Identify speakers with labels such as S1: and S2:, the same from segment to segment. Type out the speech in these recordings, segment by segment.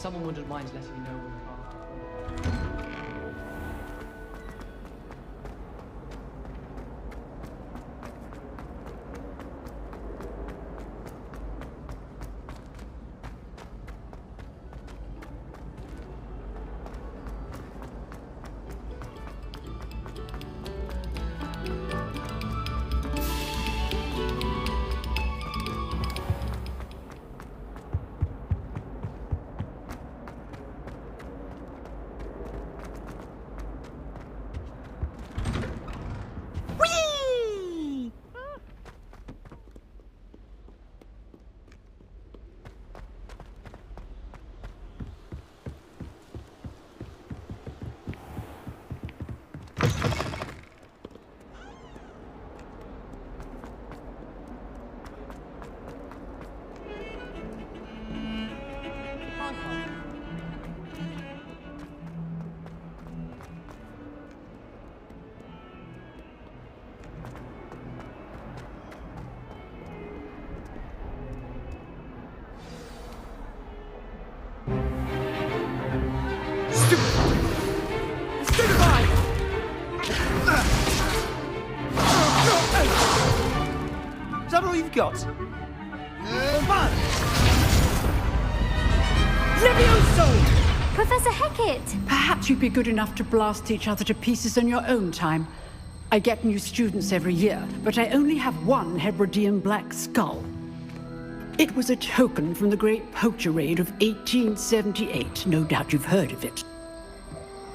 S1: someone wouldn't mind letting you know when the path.
S2: Is that all you've got?
S3: Levioso!
S4: Professor Hecat!
S3: Perhaps you'd be good enough to blast each other to pieces in your own time. I get new students every year, but I only have one Hebridean black skull. It was a token from the Great Poacher Raid of 1878. No doubt you've heard of it.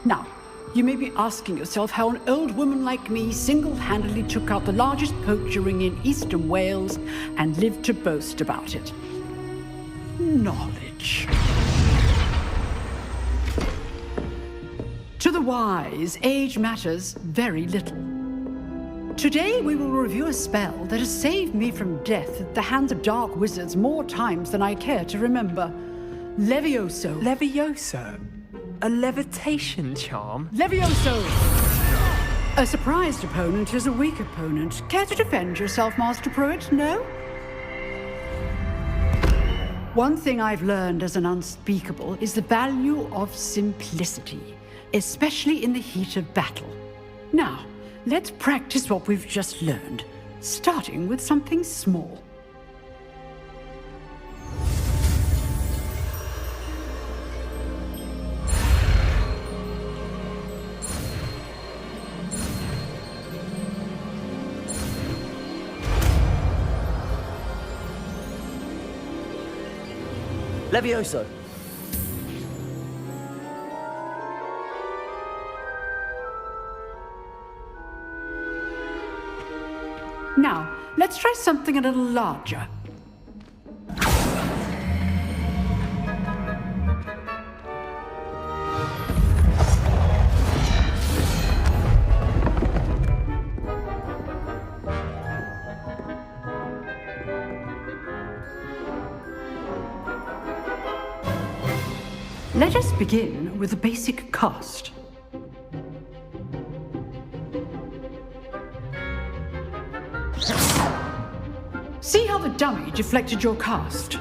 S3: Now, you may be asking yourself how an old woman like me single-handedly took out the largest poacher ring in eastern Wales and lived to boast about it. Knowledge. To the wise, age matters very little. Today we will review a spell that has saved me from death at the hands of dark wizards more times than I care to remember. Levioso.
S2: Levioso? A levitation charm?
S3: Levioso! A surprised opponent is a weak opponent. Care to defend yourself, Master Pruitt? No? One thing I've learned as an unspeakable is the value of simplicity, especially in the heat of battle. Now, let's practice what we've just learned, starting with something small.
S2: Levioso.
S3: Now, let's try something a little larger. Let us begin with a basic cast. See how the dummy deflected your cast?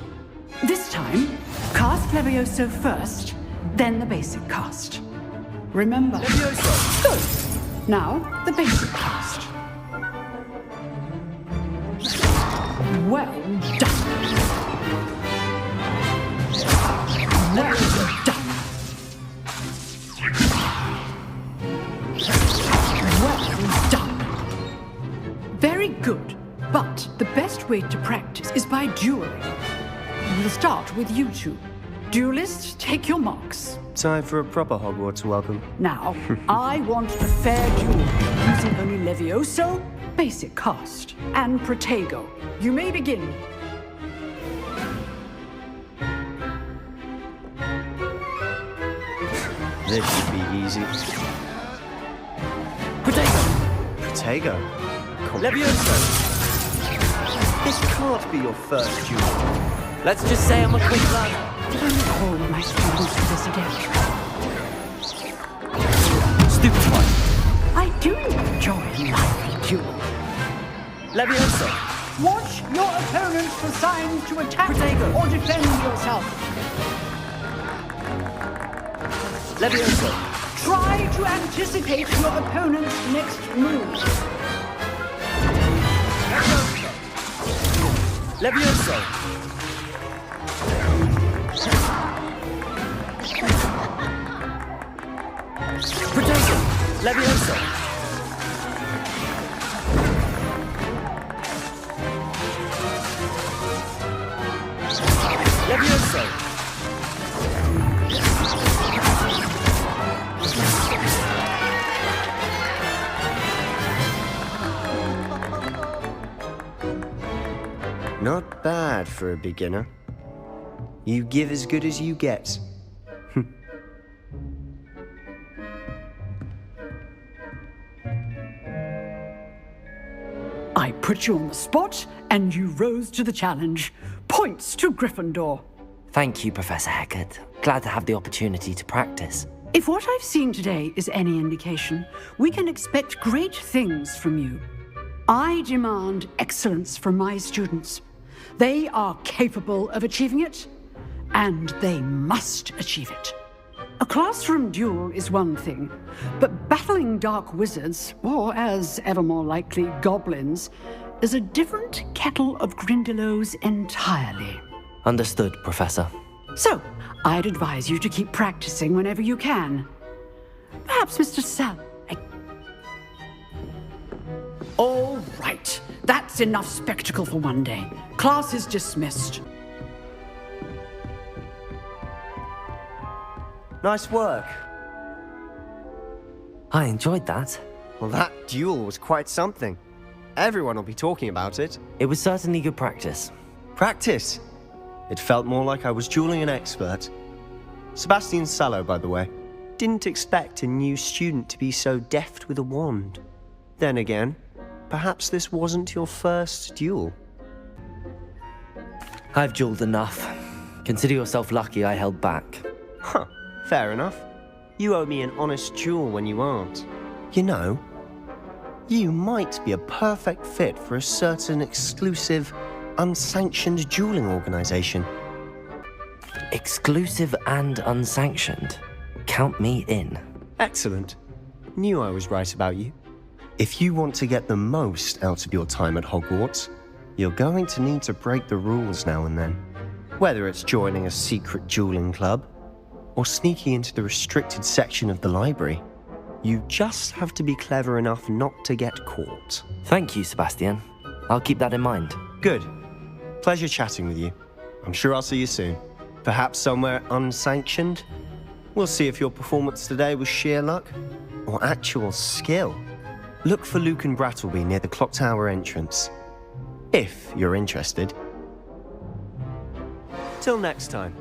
S3: This time, cast Levioso first, then the basic cast. Remember.
S2: Levioso!
S3: Good. Now, the basic cast. Well done. Well done. Well done. Very good. But the best way to practice is by dueling. We'll start with you two. Duelists, take your marks.
S5: Time for a proper Hogwarts welcome.
S3: Now, I want a fair duel, using only Levioso, basic cast, and Protego. You may begin.
S5: This should be easy.
S2: Protego!
S5: Protego?
S2: Levioso!
S5: This can't be your first duel.
S2: Let's just say I'm a quick learner.
S3: Did I recall my students to this adventure?
S2: Stupid one.
S3: I do enjoy a lively duel.
S2: Levioso!
S3: Watch your opponent for signs to attack
S2: Protego.
S3: or defend yourself.
S2: Levioso!
S3: Try to anticipate your opponent's next move.
S2: Levioso! Protego! Levioso! Levioso!
S5: Not bad for a beginner. You give as good as you get.
S3: I put you on the spot, and you rose to the challenge. Points to Gryffindor.
S2: Thank you, Professor Hecat. Glad to have the opportunity to practice.
S3: If what I've seen today is any indication, we can expect great things from you. I demand excellence from my students. They are capable of achieving it, and they must achieve it. A classroom duel is one thing, but battling dark wizards, or as ever more likely, goblins, is a different kettle of Grindylows entirely.
S2: Understood, Professor.
S3: So, I'd advise you to keep practicing whenever you can. Perhaps Mr. Sal... All right. That's enough spectacle for one day. Class is dismissed.
S5: Nice work.
S2: I enjoyed that.
S5: Well, that duel was quite something. Everyone will be talking about it.
S2: It was certainly good practice.
S5: Practice. It felt more like I was dueling an expert. Sebastian Sallow, by the way. Didn't expect a new student to be so deft with a wand. Then again, perhaps this wasn't your first duel.
S2: I've dueled enough. Consider yourself lucky I held back.
S5: Huh, fair enough. You owe me an honest duel when you aren't. You know, you might be a perfect fit for a certain exclusive, unsanctioned dueling organization.
S2: Exclusive and unsanctioned. Count me in.
S5: Excellent. Knew I was right about you. If you want to get the most out of your time at Hogwarts, you're going to need to break the rules now and then. Whether it's joining a secret dueling club, or sneaking into the restricted section of the library, you just have to be clever enough not to get caught.
S2: Thank you, Sebastian. I'll keep that in mind.
S5: Good. Pleasure chatting with you. I'm sure I'll see you soon. Perhaps somewhere unsanctioned? We'll see if your performance today was sheer luck or actual skill. Look for Luke and Brattleby near the clock tower entrance, if you're interested. Till next time.